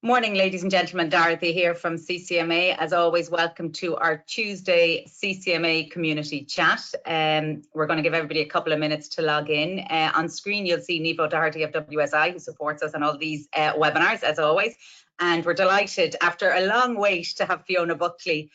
Morning, ladies and gentlemen. Dorothy here from CCMA. As always, welcome to our Tuesday CCMA community chat. We're going to give everybody a couple of minutes to log in. On screen, you'll see Nivo Doherty of WSI, who supports us on all these webinars, as always. And we're delighted, after a long wait, to have Fiona Buckley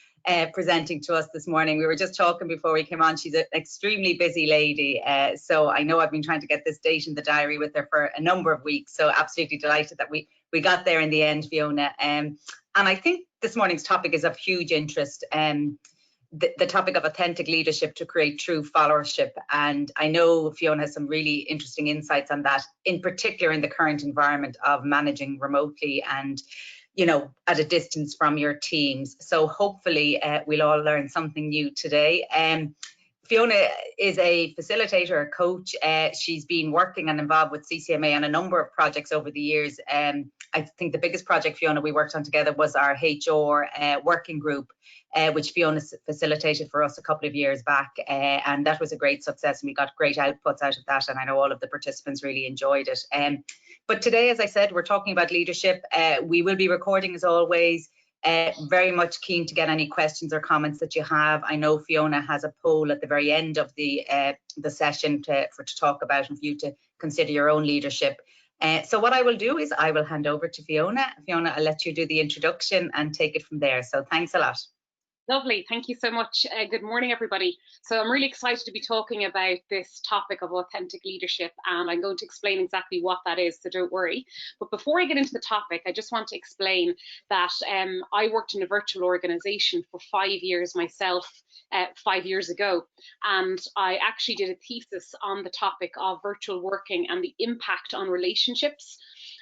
presenting to us this morning. We were just talking before we came on. She's an extremely busy lady, so I know I've been trying to get this date in the diary with her for a number of weeks, so absolutely delighted that we got there in the end, Fiona. And I think this morning's topic is of huge interest, the topic of authentic leadership to create true followership. And I know Fiona has some really interesting insights on that, in particular in the current environment of managing remotely and, you know, at a distance from your teams. So hopefully we'll all learn something new today. Fiona is a facilitator, a coach. She's been working and involved with CCMA on a number of projects over the years. I think the biggest project, Fiona, we worked on together was our HR working group, which Fiona facilitated for us a couple of years back. And that was a great success, and we got great outputs out of that. And I know all of the participants really enjoyed it. But today, as I said, we're talking about leadership. We will be recording as always. Very much keen to get any questions or comments that you have. I know Fiona has a poll at the very end of the session to talk about and for you to consider your own leadership. So what I will do is I will hand over to Fiona. Fiona, I'll let you do the introduction and take it from there. So thanks a lot. Lovely, thank you so much. Good morning, everybody. So I'm really excited to be talking about this topic of authentic leadership, and I'm going to explain exactly what that is, so don't worry. But before I get into the topic, I just want to explain that I worked in a virtual organization for 5 years myself, 5 years ago, and I actually did a thesis on the topic of virtual working and the impact on relationships,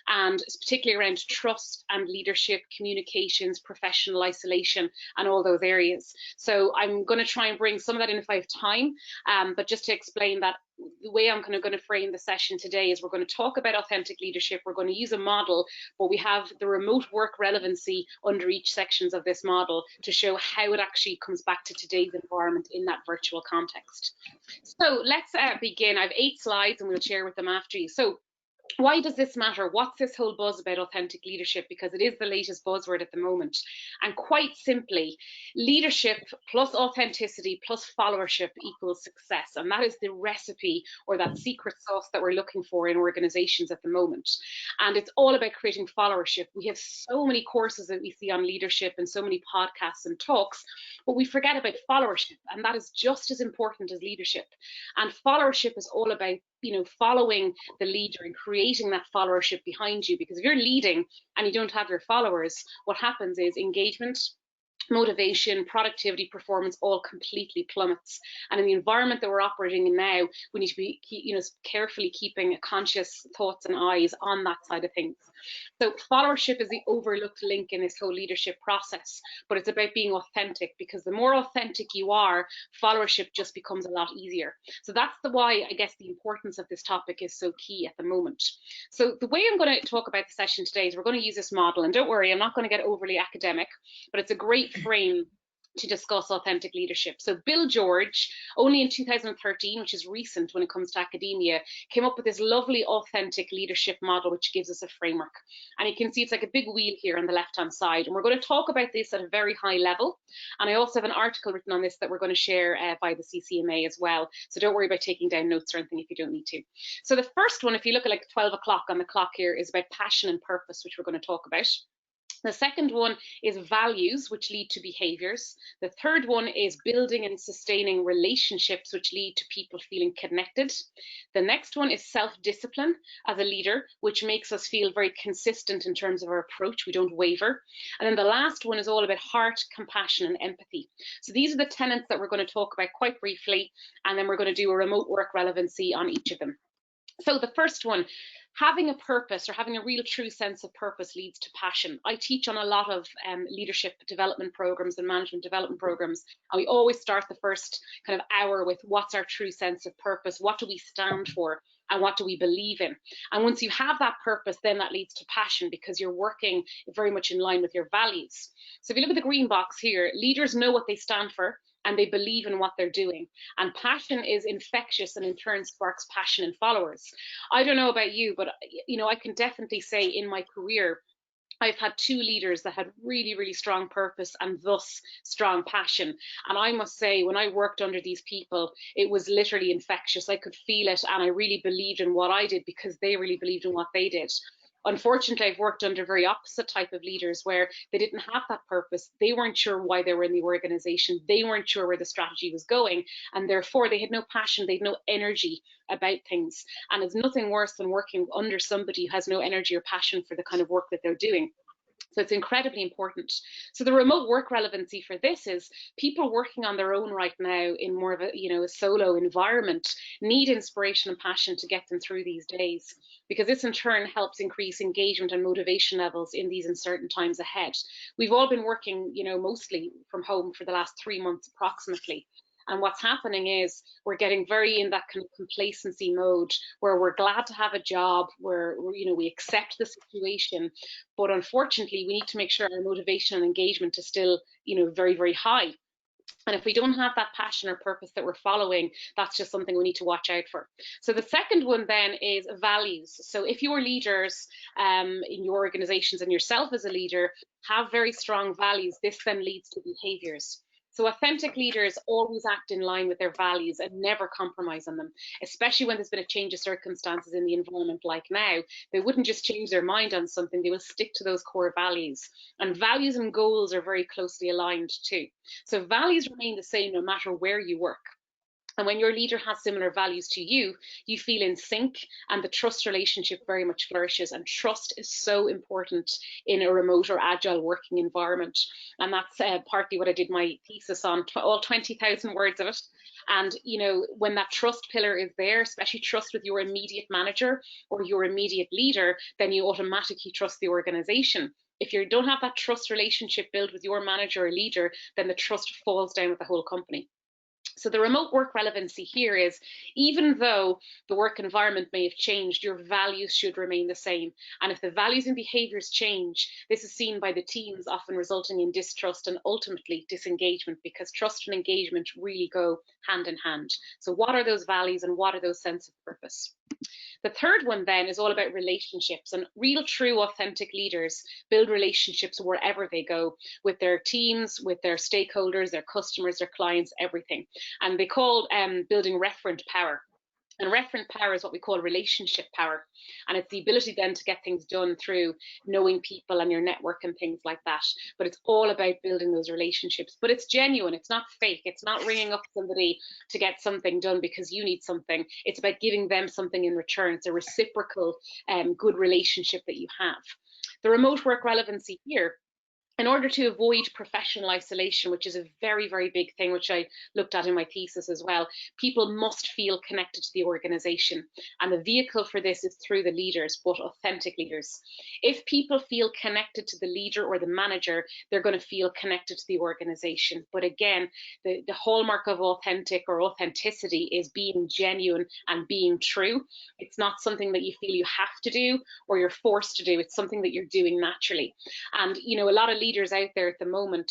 and particularly around trust and leadership, communications, professional isolation, and all those areas. So I'm going to try and bring some of that in if I have time, but just to explain that the way I'm kind of going to frame the session today is we're going to talk about authentic leadership. We're going to use a model, but we have the remote work relevancy under each sections of this model to show how it actually comes back to today's environment in that virtual context. So let's begin. I have 8 slides and we'll share with them after you. So why does this matter? What's this whole buzz about authentic leadership? Because it is the latest buzzword at the moment. And quite simply, leadership plus authenticity plus followership equals success. And that is the recipe or that secret sauce that we're looking for in organizations at the moment. And it's all about creating followership. We have so many courses that we see on leadership and so many podcasts and talks, but we forget about followership. And that is just as important as leadership. And followership is all about, you know, following the leader and creating that followership behind you, because if you're leading and you don't have your followers, what happens is engagement, motivation, productivity, performance all completely plummets. And in the environment that we're operating in now, we need to be, you know, carefully keeping conscious thoughts and eyes on that side of things. So followership is the overlooked link in this whole leadership process, but it's about being authentic, because the more authentic you are, followership just becomes a lot easier. So that's why I guess the importance of this topic is so key at the moment. So the way I'm going to talk about the session today is we're going to use this model, and don't worry, I'm not going to get overly academic, but it's a great frame to discuss authentic leadership. So Bill George, only in 2013, which is recent when it comes to academia, came up with this lovely authentic leadership model, which gives us a framework. And you can see it's like a big wheel here on the left-hand side. And we're going to talk about this at a very high level. And I also have an article written on this that we're going to share by the CCMA as well. So don't worry about taking down notes or anything if you don't need to. So the first one, if you look at like 12 o'clock on the clock here, is about passion and purpose, which we're going to talk about. The second one is values, which lead to behaviors. The third one is building and sustaining relationships, which lead to people feeling connected. The next one is self-discipline as a leader, which makes us feel very consistent in terms of our approach. We don't waver. And then the last one is all about heart, compassion, and empathy. So these are the tenets that we're going to talk about quite briefly, and then we're going to do a remote work relevancy on each of them. So the first one, having a purpose or having a real true sense of purpose leads to passion. I teach on a lot of leadership development programs and management development programs, and we always start the first kind of hour with what's our true sense of purpose, what do we stand for, and what do we believe in. And once you have that purpose, then that leads to passion, because you're working very much in line with your values. So if you look at the green box here, leaders know what they stand for, and they believe in what they're doing. And passion is infectious and in turn sparks passion in followers. I don't know about you, but I can definitely say in my career, I've had 2 leaders that had really, really strong purpose and thus strong passion. And I must say, when I worked under these people, it was literally infectious. I could feel it, and I really believed in what I did because they really believed in what they did. Unfortunately, I've worked under very opposite type of leaders where they didn't have that purpose. They weren't sure why they were in the organization. They weren't sure where the strategy was going. And therefore, they had no passion, they had no energy about things. And it's nothing worse than working under somebody who has no energy or passion for the kind of work that they're doing. So it's incredibly important. So the remote work relevancy for this is people working on their own right now in more of a, a solo environment need inspiration and passion to get them through these days, because this in turn helps increase engagement and motivation levels in these uncertain times ahead. We've all been working, mostly from home for the last 3 months approximately. And what's happening is we're getting very in that kind of complacency mode where we're glad to have a job, where we accept the situation, but unfortunately we need to make sure our motivation and engagement is still, very, very high. And if we don't have that passion or purpose that we're following, that's just something we need to watch out for. So the second one then is values. So if your leaders in your organizations and yourself as a leader have very strong values, this then leads to behaviors. So authentic leaders always act in line with their values and never compromise on them, especially when there's been a change of circumstances in the environment like now. They wouldn't just change their mind on something, they will stick to those core values. And values and goals are very closely aligned too. So values remain the same no matter where you work. And when your leader has similar values to you, you feel in sync and the trust relationship very much flourishes. And trust is so important in a remote or agile working environment. And that's partly what I did my thesis on, all 20,000 words of it. And, when that trust pillar is there, especially trust with your immediate manager or your immediate leader, then you automatically trust the organization. If you don't have that trust relationship built with your manager or leader, then the trust falls down with the whole company. So the remote work relevancy here is, even though the work environment may have changed, your values should remain the same. And if the values and behaviors change, this is seen by the teams, often resulting in distrust and ultimately disengagement, because trust and engagement really go hand in hand. So what are those values and what are those sense of purpose? The third one then is all about relationships, and real, true, authentic leaders build relationships wherever they go, with their teams, with their stakeholders, their customers, their clients, everything. And they call building referent power. And referent power is what we call relationship power. And it's the ability then to get things done through knowing people and your network and things like that. But it's all about building those relationships. But it's genuine, it's not fake. It's not ringing up somebody to get something done because you need something. It's about giving them something in return. It's a reciprocal, good relationship that you have. The remote work relevancy here, in order to avoid professional isolation, which is a very, very big thing, which I looked at in my thesis as well, people must feel connected to the organization. And the vehicle for this is through the leaders, but authentic leaders. If people feel connected to the leader or the manager, they're going to feel connected to the organization. But again, the hallmark of authentic or authenticity is being genuine and being true. It's not something that you feel you have to do or you're forced to do. It's something that you're doing naturally. And, a lot of leaders out there at the moment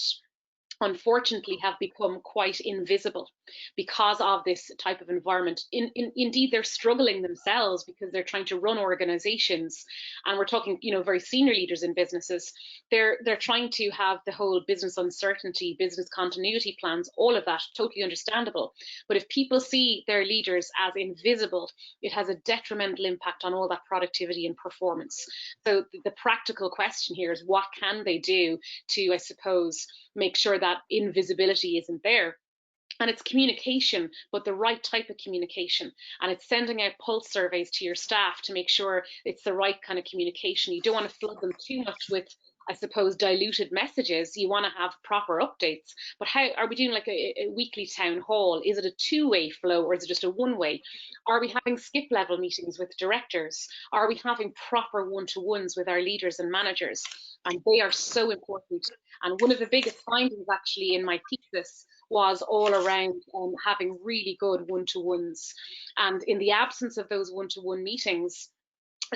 unfortunately have become quite invisible because of this type of environment. Indeed, they're struggling themselves because they're trying to run organizations, and we're talking, very senior leaders in businesses. They're trying to have the whole business uncertainty, business continuity plans, all of that, totally understandable. But if people see their leaders as invisible, it has a detrimental impact on all that productivity and performance. So the practical question here is, what can they do to, I suppose, make sure that invisibility isn't there? And it's communication, but the right type of communication. And it's sending out pulse surveys to your staff to make sure it's the right kind of communication. You don't want to flood them too much with, I suppose, diluted messages. You want to have proper updates. But how are we doing, like a weekly town hall? Is it a two-way flow or is it just a one-way? Are we having skip level meetings with directors? Are we having proper one-to-ones with our leaders and managers? And they are so important. And one of the biggest findings actually in my thesis was all around having really good one-to-ones. And in the absence of those one-to-one meetings,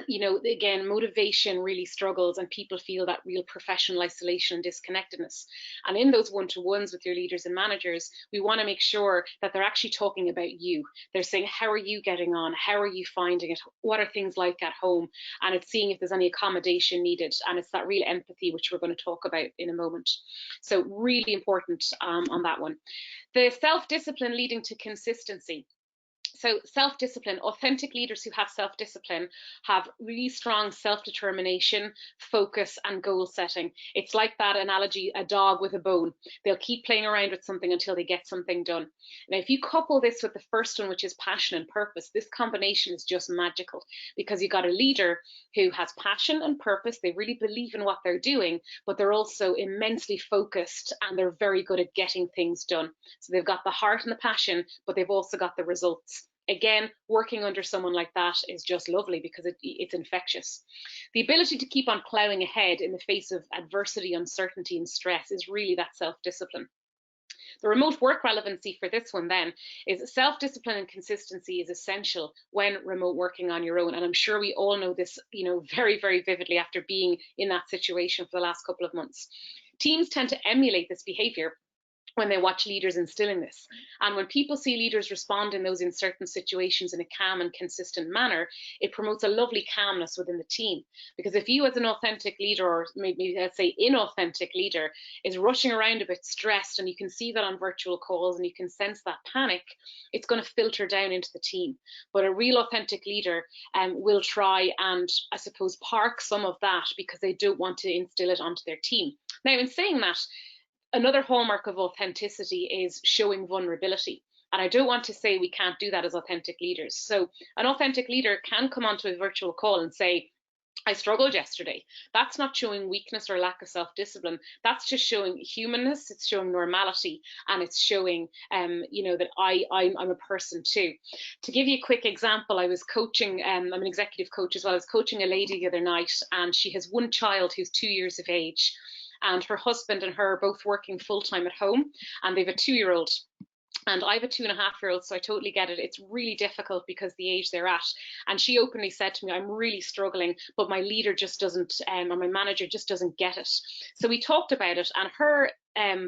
you know, again, motivation really struggles and people feel that real professional isolation and disconnectedness. And in those one-to-ones with your leaders and managers, we want to make sure that they're actually talking about you. They're saying, how are you getting on? How are you finding it? What are things like at home? And it's seeing if there's any accommodation needed. And it's that real empathy, which we're going to talk about in a moment. So really important on that one. The self-discipline leading to consistency. So self-discipline, authentic leaders who have self-discipline have really strong self-determination, focus and goal setting. It's like that analogy, a dog with a bone. They'll keep playing around with something until they get something done. Now, if you couple this with the first one, which is passion and purpose, this combination is just magical because you've got a leader who has passion and purpose. They really believe in what they're doing, but they're also immensely focused and they're very good at getting things done. So they've got the heart and the passion, but they've also got the results. Again, working under someone like that is just lovely because it's infectious. The ability to keep on ploughing ahead in the face of adversity, uncertainty, and stress is really that self-discipline. The remote work relevancy for this one then is self-discipline and consistency is essential when remote working on your own. And I'm sure we all know this, you know, very, very vividly after being in that situation for the last couple of months. Teams tend to emulate this behavior when they watch leaders instilling this. And when people see leaders respond in those uncertain situations in a calm and consistent manner, it promotes a lovely calmness within the team. Because if you as an authentic leader, or maybe let's say inauthentic leader, is rushing around a bit stressed, and you can see that on virtual calls and you can sense that panic, it's going to filter down into the team. But a real authentic leader will try and, I suppose, park some of that because they don't want to instill it onto their team. Now, in saying that, another hallmark of authenticity is showing vulnerability. And I don't want to say we can't do that as authentic leaders. So an authentic leader can come onto a virtual call and say, I struggled yesterday. That's not showing weakness or lack of self-discipline. That's just showing humanness. It's showing normality, and it's showing, you know, that I'm a person too. To give you a quick example, I was coaching. I'm an executive coach as well. I was coaching a lady the other night, and she has one child who's 2 years of age. And her husband and her are both working full-time at home, and they have a 2-year-old. And I have a 2.5-year-old, so I totally get it. It's really difficult because the age they're at. And she openly said to me, I'm really struggling, but my leader just doesn't, or my manager just doesn't get it. So we talked about it, and her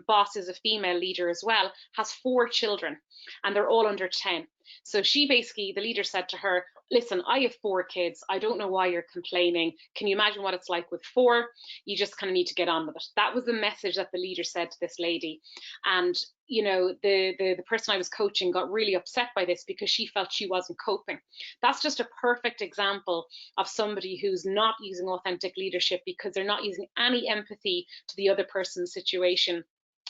boss is a female leader as well, has 4 children, and they're all under 10. So she basically, the leader said to her, listen, I have 4 kids. I don't know why you're complaining. Can you imagine what it's like with 4? You just kind of need to get on with it. That was the message that the leader said to this lady. And, you know, the person I was coaching got really upset by this because she felt she wasn't coping. That's just a perfect example of somebody who's not using authentic leadership because they're not using any empathy to the other person's situation.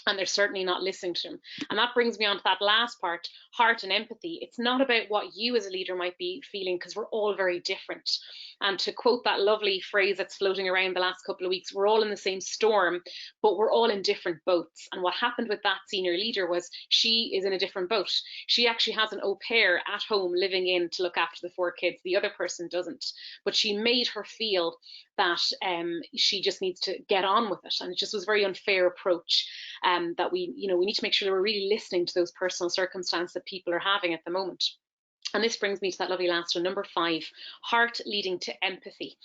And they're certainly not listening to them. And that brings me on to that last part, heart and empathy. It's not about what you as a leader might be feeling, because we're all very different. And to quote that lovely phrase that's floating around the last couple of weeks, we're all in the same storm, but we're all in different boats. And what happened with that senior leader was she is in a different boat. She actually has an au pair at home living in to look after the 4 kids. The other person doesn't. But she made her feel that she just needs to get on with it. And it just was a very unfair approach. That we need to make sure that we're really listening to those personal circumstances that people are having at the moment. And this brings me to that lovely last one, number 5, heart leading to empathy.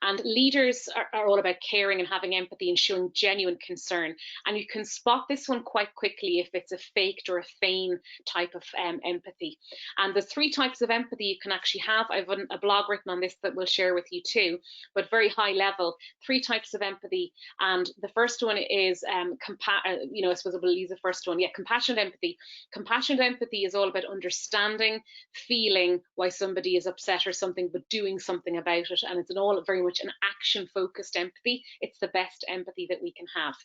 And leaders are all about caring and having empathy and showing genuine concern. And you can spot this one quite quickly if it's a faked or a feigned type of empathy. And the 3 types of empathy you can actually have. I've a blog written on this that we'll share with you too, but very high level, 3 types of empathy. And the first one is, I suppose I will use the first one. Yeah, compassionate empathy. Compassionate empathy is all about understanding, feeling why somebody is upset or something, but doing something about it. And it's all very much an action focused empathy. It's the best empathy that we can have.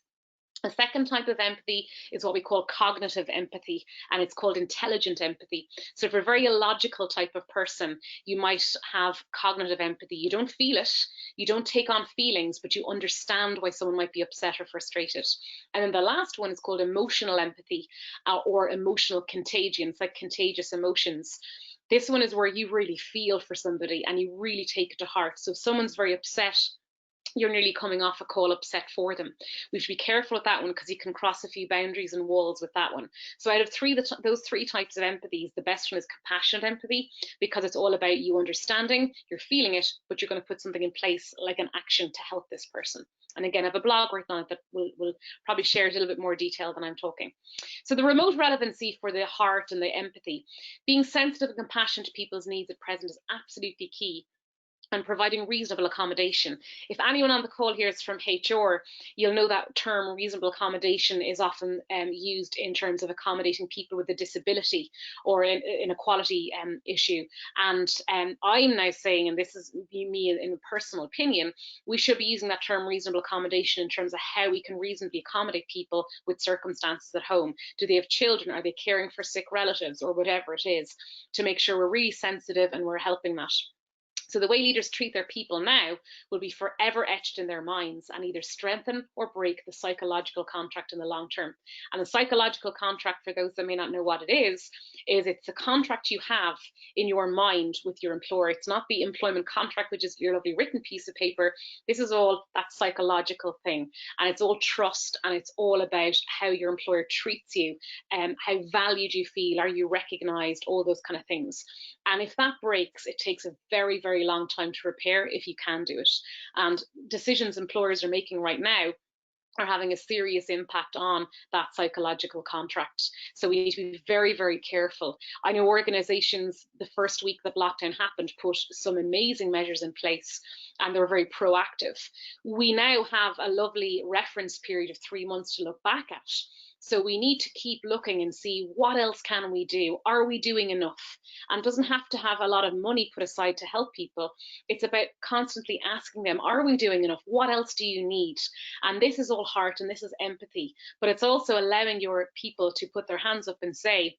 A second type of empathy is what we call cognitive empathy, and it's called intelligent empathy. So for a very illogical type of person, you might have cognitive empathy. You don't feel it, you don't take on feelings, but you understand why someone might be upset or frustrated. And then the last one is called emotional empathy, or emotional contagion. It's like contagious emotions. This one is where you really feel for somebody and you really take it to heart. So if someone's very upset you're nearly coming off a call upset for them. We should be careful with that one because you can cross a few boundaries and walls with that one. So out of those three types of empathies, the best one is compassionate empathy, because it's all about you understanding, you're feeling it, but you're going to put something in place like an action to help this person. And again, I have a blog written on it that will probably share a little bit more detail than I'm talking. So the remote relevancy for the heart and the empathy, being sensitive and compassionate to people's needs at present is absolutely key, and providing reasonable accommodation. If anyone on the call here is from HR, you'll know that term reasonable accommodation is often used in terms of accommodating people with a disability or an inequality issue. And I'm now saying, and this is me in a personal opinion, we should be using that term reasonable accommodation in terms of how we can reasonably accommodate people with circumstances at home. Do they have children? Are they caring for sick relatives, or whatever it is, to make sure we're really sensitive and we're helping that. So the way leaders treat their people now will be forever etched in their minds and either strengthen or break the psychological contract in the long term. And the psychological contract, for those that may not know what it is it's the contract you have in your mind with your employer. It's not the employment contract, which is your lovely written piece of paper. This is all that psychological thing. And it's all trust, and it's all about how your employer treats you, how valued you feel, are you recognized, all those kind of things. And if that breaks, it takes a very, very long time to repair if you can do it. And decisions employers are making right now are having a serious impact on that psychological contract. So we need to be very, very careful. I know organizations, the first week that lockdown happened, put some amazing measures in place, and they were very proactive. We now have a lovely reference period of 3 months to look back at. So we need to keep looking and see what else can we do? Are we doing enough? And it doesn't have to have a lot of money put aside to help people. It's about constantly asking them, are we doing enough? What else do you need? And this is all heart and this is empathy, but it's also allowing your people to put their hands up and say,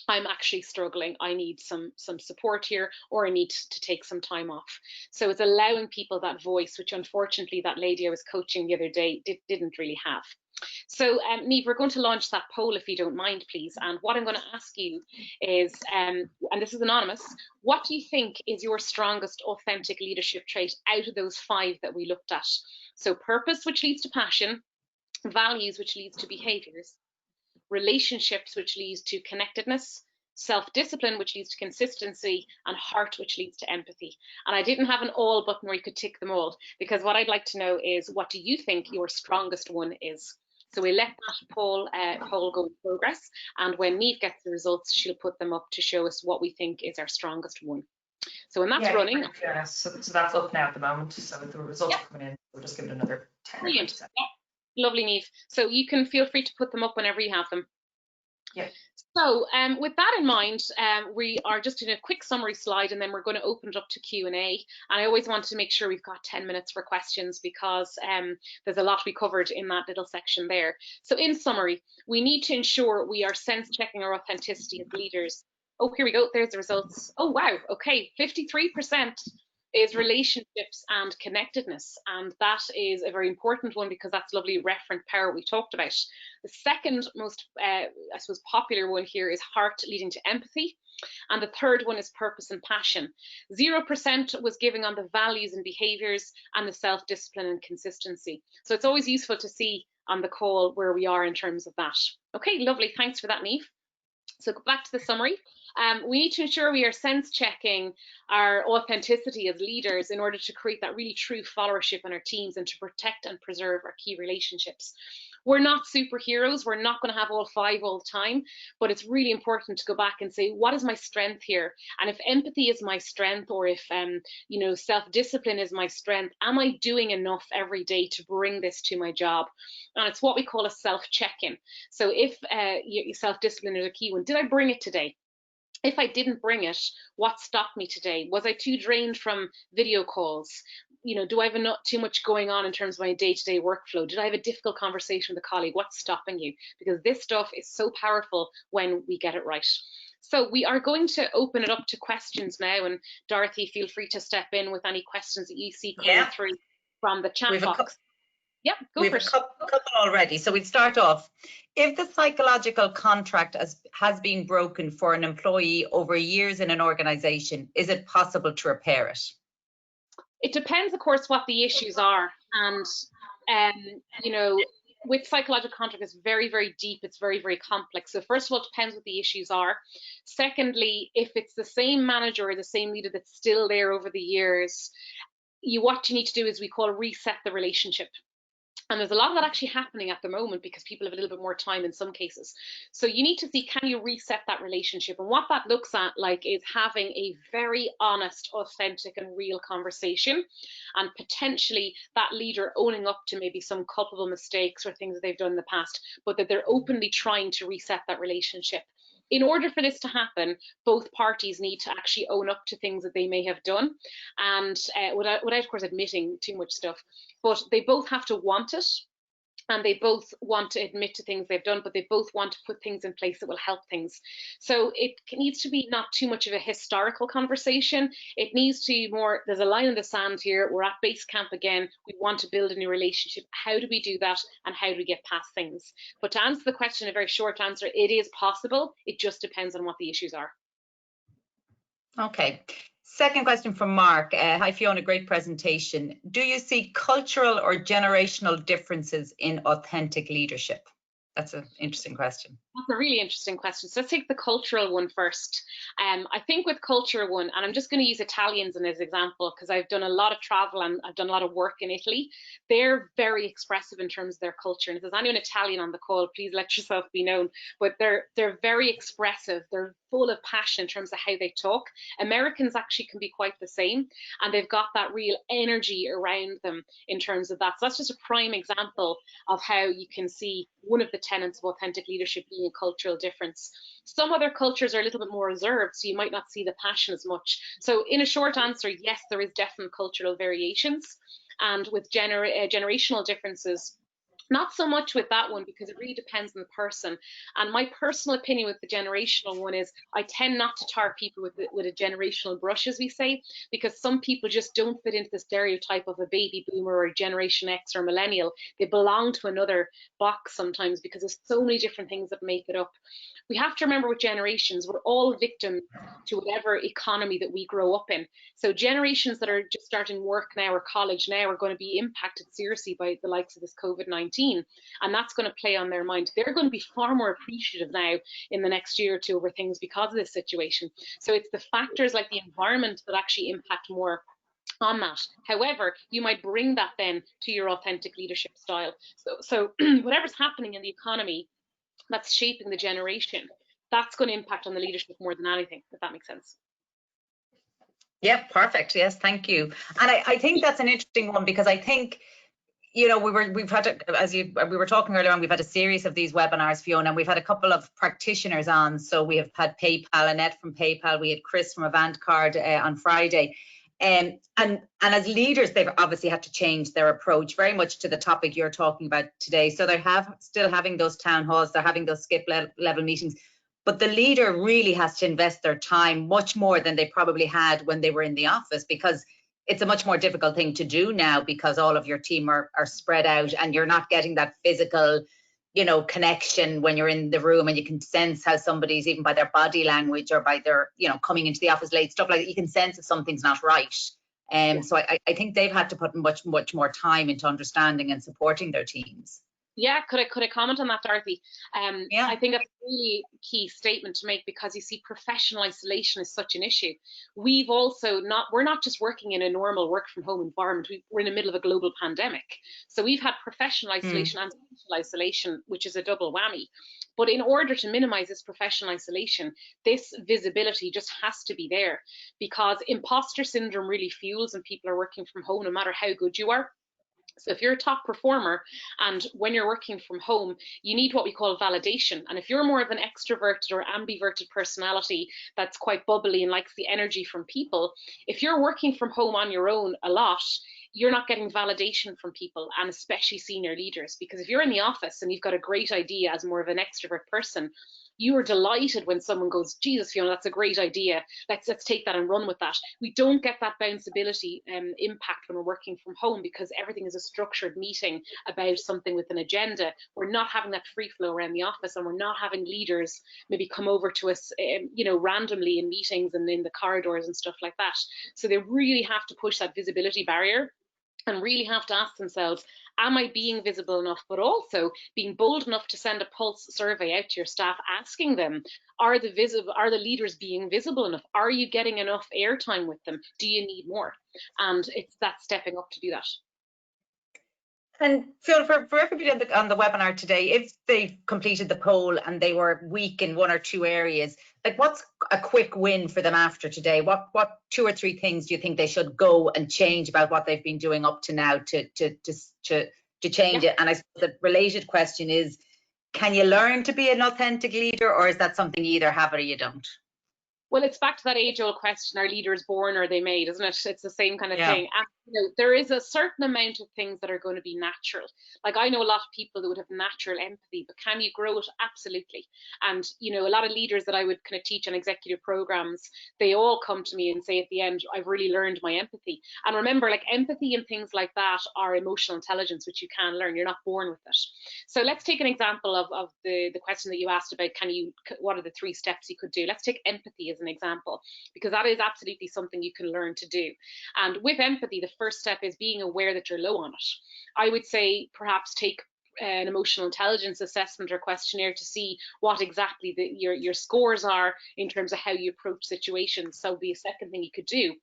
I'm actually struggling, I need some support here, or I need to take some time off. So it's allowing people that voice, which unfortunately that lady I was coaching the other day didn't really have. So Niamh, we're going to launch that poll if you don't mind, please. And what I'm going to ask you is, and this is anonymous, what do you think is your strongest authentic leadership trait out of those 5 that we looked at? So purpose, which leads to passion, values, which leads to behaviors, relationships, which leads to connectedness, self-discipline, which leads to consistency, and heart, which leads to empathy. And I didn't have an all button where you could tick them all, because what I'd like to know is, what do you think your strongest one is? So we let that poll go in progress, and when Niamh gets the results, she'll put them up to show us what we think is our strongest one. So when that's running, yeah, so that's up now at the moment. So the results are coming in. We'll just give it another 10 or 20 seconds. Lovely, Niamh. So you can feel free to put them up whenever you have them. Yeah. So with that in mind, we are just doing a quick summary slide, and then we're going to open it up to Q&A. And I always want to make sure we've got 10 minutes for questions, because there's a lot to be covered in that little section there. So in summary, we need to ensure we are sense checking our authenticity as leaders. Oh, here we go. There's the results. Oh, wow. Okay, 53% is relationships and connectedness, and that is a very important one, because that's lovely referent power we talked about. The second most I suppose popular one here is heart leading to empathy, and the third one is purpose and passion. 0% was giving on the values and behaviors, and the self-discipline and consistency. So it's always useful to see on the call where we are in terms of that. Okay, lovely, thanks for that, Niamh. So back to the summary. We need to ensure we are sense checking our authenticity as leaders in order to create that really true followership in our teams, and to protect and preserve our key relationships. We're not superheroes. We're not going to have all 5 all the time, but it's really important to go back and say, what is my strength here? And if empathy is my strength, or if self-discipline is my strength, am I doing enough every day to bring this to my job? And it's what we call a self-check-in. So if self-discipline is a key one, did I bring it today? If I didn't bring it, what stopped me today? Was I too drained from video calls? Do I have too much going on in terms of my day-to-day workflow? Did I have a difficult conversation with a colleague? What's stopping you? Because this stuff is so powerful when we get it right. So we are going to open it up to questions now, and Dorothy, feel free to step in with any questions that you see coming through from the chat box. Yeah, go for it. We have a couple already. So we'd start off. If the psychological contract has been broken for an employee over years in an organization, is it possible to repair it? It depends, of course, what the issues are. And, you know, with psychological contract, it's very, very deep. It's very, very complex. So first of all, it depends what the issues are. Secondly, if it's the same manager or the same leader that's still there over the years, what you need to do is we call reset the relationship. And there's a lot of that actually happening at the moment because people have a little bit more time in some cases. So you need to see, can you reset that relationship? And what that looks at like is having a very honest, authentic and real conversation, and potentially that leader owning up to maybe some culpable mistakes or things that they've done in the past, but that they're openly trying to reset that relationship. In order for this to happen, both parties need to actually own up to things that they may have done, and without of course admitting too much stuff, but they both have to want it, and they both want to admit to things they've done, but they both want to put things in place that will help things. So it needs to be not too much of a historical conversation. It needs to be more, there's a line in the sand here, we're at base camp again, we want to build a new relationship. How do we do that, and how do we get past things? But to answer the question, a very short answer, it is possible. It just depends on what the issues are. Okay. Second question from Mark. Hi, Fiona, great presentation. Do you see cultural or generational differences in authentic leadership? That's an interesting question. That's a really interesting question. So let's take the cultural one first. I think with culture one, and I'm just going to use Italians as an example because I've done a lot of travel and I've done a lot of work in Italy. They're very expressive in terms of their culture. And if there's anyone Italian on the call, please let yourself be known. But they're very expressive. They're full of passion in terms of how they talk. Americans actually can be quite the same, and they've got that real energy around them in terms of that. So that's just a prime example of how you can see one of the tenets of authentic leadership being a cultural difference. Some other cultures are a little bit more reserved, so you might not see the passion as much. So in a short answer, yes, there is definite cultural variations, and with generational differences, not so much with that one because it really depends on the person. And my personal opinion with the generational one is I tend not to tar people with a generational brush, as we say, because some people just don't fit into the stereotype of a baby boomer or a Generation X or millennial. They belong to another box sometimes because there's so many different things that make it up. We have to remember with generations, we're all victims to whatever economy that we grow up in. So generations that are just starting work now or college now are going to be impacted seriously by the likes of this COVID-19, and that's going to play on their mind. They're going to be far more appreciative now in the next year or two over things because of this situation. So it's the factors like the environment that actually impact more on that. However, you might bring that then to your authentic leadership style. So whatever's happening in the economy that's shaping the generation, that's going to impact on the leadership more than anything, if that makes sense. Yeah, perfect. Yes, thank you. And I think that's an interesting one because I think, you know, we were talking earlier on, we've had a series of these webinars, Fiona, and we've had a couple of practitioners on. So we have had PayPal, Annette from PayPal, we had Chris from Avantcard on Friday. And as leaders, they've obviously had to change their approach very much to the topic you're talking about today. So they're still having those town halls, they're having those skip level meetings, but the leader really has to invest their time much more than they probably had when they were in the office, because it's a much more difficult thing to do now because all of your team are spread out and you're not getting that physical, you know, connection when you're in the room, and you can sense how somebody's, even by their body language or by their, you know, coming into the office late, stuff like that, you can sense if something's not right. So I think they've had to put much more time into understanding and supporting their teams. Yeah, could I comment on that, Dorothy? I think that's a really key statement to make, because you see, professional isolation is such an issue. We're not just working in a normal work from home environment, we're in the middle of a global pandemic. So we've had professional isolation and social isolation, which is a double whammy. But in order to minimize this professional isolation, this visibility just has to be there, because imposter syndrome really fuels when people are working from home, no matter how good you are. So if you're a top performer and when you're working from home, you need what we call validation. And if you're more of an extroverted or ambiverted personality that's quite bubbly and likes the energy from people, if you're working from home on your own a lot, you're not getting validation from people, and especially senior leaders. Because if you're in the office and you've got a great idea as more of an extrovert person, You are delighted when someone goes, Jesus, Fiona, that's a great idea. Let's take that and run with that. We don't get that bounceability impact when we're working from home, because everything is a structured meeting about something with an agenda. We're not having that free flow around the office, and we're not having leaders maybe come over to us, randomly in meetings and in the corridors and stuff like that. So they really have to push that visibility barrier and really have to ask themselves, am I being visible enough? But also being bold enough to send a pulse survey out to your staff, asking them, are the leaders being visible enough? Are you getting enough airtime with them? Do you need more? And it's that stepping up to do that. And Fiona, for everybody on the webinar today, if they've completed the poll and they were weak in one or two areas, like what's a quick win for them after today? What 2 or 3 things do you think they should go and change about what they've been doing up to now to change it? And I suppose the related question is, can you learn to be an authentic leader, or is that something you either have it or you don't? Well, it's back to that age-old question, are leaders born or are they made, isn't it? It's the same kind of thing. And, there is a certain amount of things that are going to be natural. Like, I know a lot of people that would have natural empathy, but can you grow it? Absolutely. And, a lot of leaders that I would kind of teach on executive programs, they all come to me and say at the end, I've really learned my empathy. And remember, like, empathy and things like that are emotional intelligence, which you can learn. You're not born with it. So let's take an example of the question that you asked about, what are the 3 steps you could do? Let's take empathy as an example, because that is absolutely something you can learn to do. And with empathy, the first step is being aware that you're low on it. I would say perhaps take an emotional intelligence assessment or questionnaire to see what exactly your scores are in terms of how you approach situations. So that would be a second thing you could do.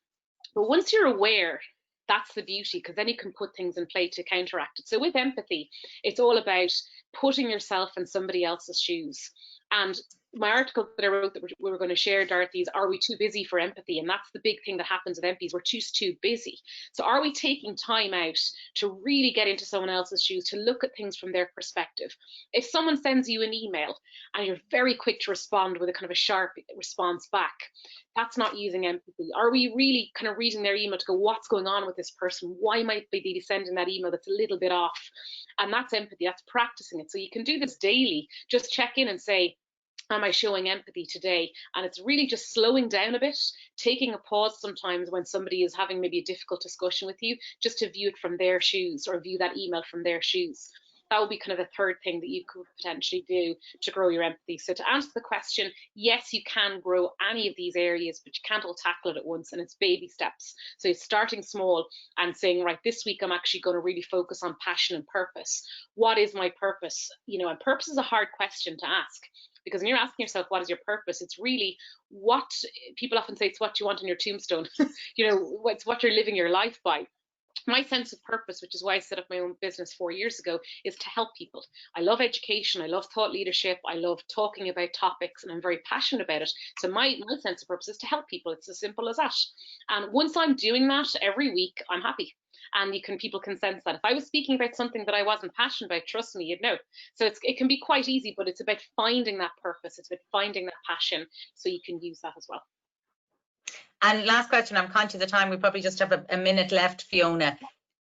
But once you're aware, that's the beauty, because then you can put things in play to counteract it. So with empathy, it's all about putting yourself in somebody else's shoes. And my article that I wrote that we were going to share, Dorothy, is Are We Too Busy for Empathy? And that's the big thing that happens with empathy, is we're too busy. So are we taking time out to really get into someone else's shoes, to look at things from their perspective? If someone sends you an email and you're very quick to respond with a kind of a sharp response back, that's not using empathy. Are we really kind of reading their email to go, what's going on with this person? Why might they be sending that email that's a little bit off? And that's empathy, that's practicing it. So you can do this daily. Just check in and say, am I showing empathy today? And it's really just slowing down a bit, taking a pause sometimes when somebody is having maybe a difficult discussion with you, just to view it from their shoes, or view that email from their shoes. That would be kind of the third thing that you could potentially do to grow your empathy. So to answer the question, yes, you can grow any of these areas, but you can't all tackle it at once, and it's baby steps. So you're starting small and saying, right, this week I'm actually going to really focus on passion and purpose. What is my purpose? And purpose is a hard question to ask. Because when you're asking yourself, what is your purpose? It's really what people often say, it's what you want on your tombstone. It's what you're living your life by. My sense of purpose, which is why I set up my own business 4 years ago, is to help people. I love education. I love thought leadership. I love talking about topics, and I'm very passionate about it. So my sense of purpose is to help people. It's as simple as that. And once I'm doing that every week, I'm happy. And people can sense that. If I was speaking about something that I wasn't passionate about, trust me, you'd know. So it can be quite easy, but it's about finding that purpose. It's about finding that passion, so you can use that as well. And last question, I'm conscious of time. We probably just have a minute left, Fiona.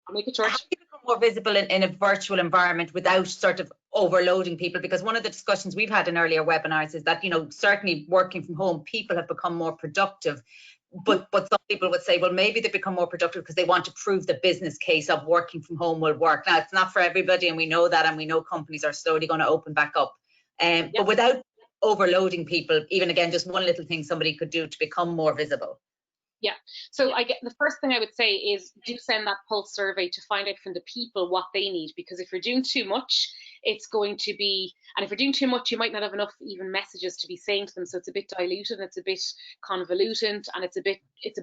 I'll make it short. How do you become more visible in a virtual environment without sort of overloading people? Because one of the discussions we've had in earlier webinars is that, certainly working from home, people have become more productive. But some people would say, well, maybe they become more productive because they want to prove the business case of working from home will work. Now, it's not for everybody, and we know that, and we know companies are slowly going to open back up. But without overloading people, even again, just one little thing somebody could do to become more visible. Yeah, so the first thing I would say is do send that pulse survey to find out from the people what they need, because if you're doing too much, it's going to be, and if you're doing too much, you might not have enough even messages to be saying to them. So it's a bit diluted, and it's a bit convoluted, and it's a bit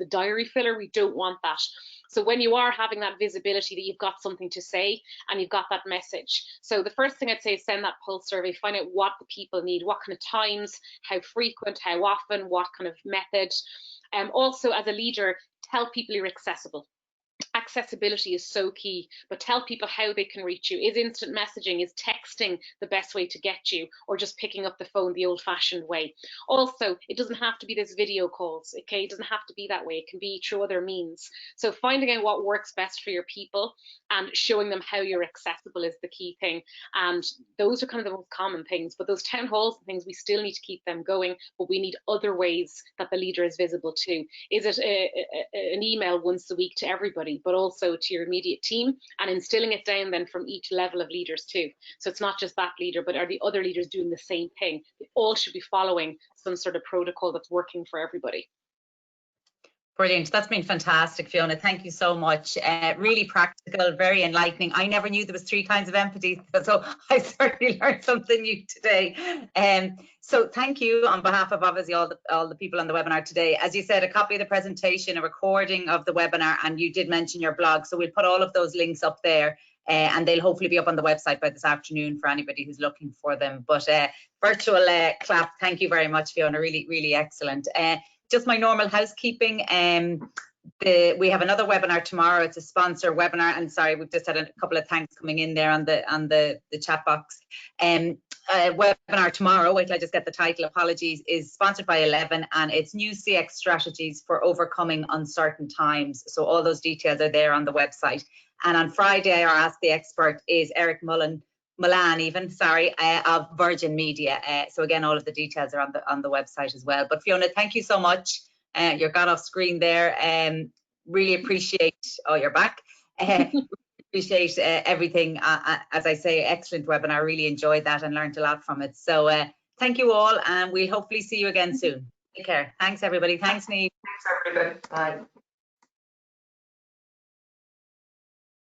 diary filler. We don't want that. So when you are having that visibility that you've got something to say and you've got that message. So the first thing I'd say is send that pulse survey, find out what the people need, what kind of times, how frequent, how often, what kind of method. Also, as a leader, tell people you're accessible. accessibility is so key, but tell people how they can reach you. Is instant messaging, is texting the best way to get you, or just picking up the phone the old-fashioned way? Also, it doesn't have to be this video calls, okay? It doesn't have to be that way. It can be through other means. So finding out what works best for your people and showing them how you're accessible is the key thing. And those are kind of the most common things, but those town halls and things, we still need to keep them going, but we need other ways that the leader is visible too. Is it an email once a week to everybody, but also to your immediate team, and instilling it down then from each level of leaders too? So it's not just that leader, but are the other leaders doing the same thing? They all should be following some sort of protocol that's working for everybody. Brilliant. That's been fantastic, Fiona. Thank you so much. Really practical, very enlightening. I never knew there was 3 kinds of empathy, so I certainly learned something new today. So thank you on behalf of obviously all the people on the webinar today. As you said, a copy of the presentation, a recording of the webinar, and you did mention your blog. So we'll put all of those links up there, and they'll hopefully be up on the website by this afternoon for anybody who's looking for them. But virtual clap, thank you very much, Fiona. Really, really excellent. Just my normal housekeeping. We have another webinar tomorrow. It's a sponsor webinar, and sorry, we've just had a couple of thanks coming in there on the chat box. Webinar tomorrow, wait till I just get the title, apologies, is sponsored by 11, and it's new CX strategies for overcoming uncertain times. So all those details are there on the website. And on Friday, our Ask the Expert is Eric Milan of Virgin Media. So again, all of the details are on the website as well. But Fiona, thank you so much. You're got off screen there. Really appreciate, oh, you're back. Appreciate everything. As I say, excellent webinar. Really enjoyed that and learned a lot from it. So thank you all, and we'll hopefully see you again soon. Take care. Thanks, everybody. Thanks, Niamh. Thanks, everybody. Bye.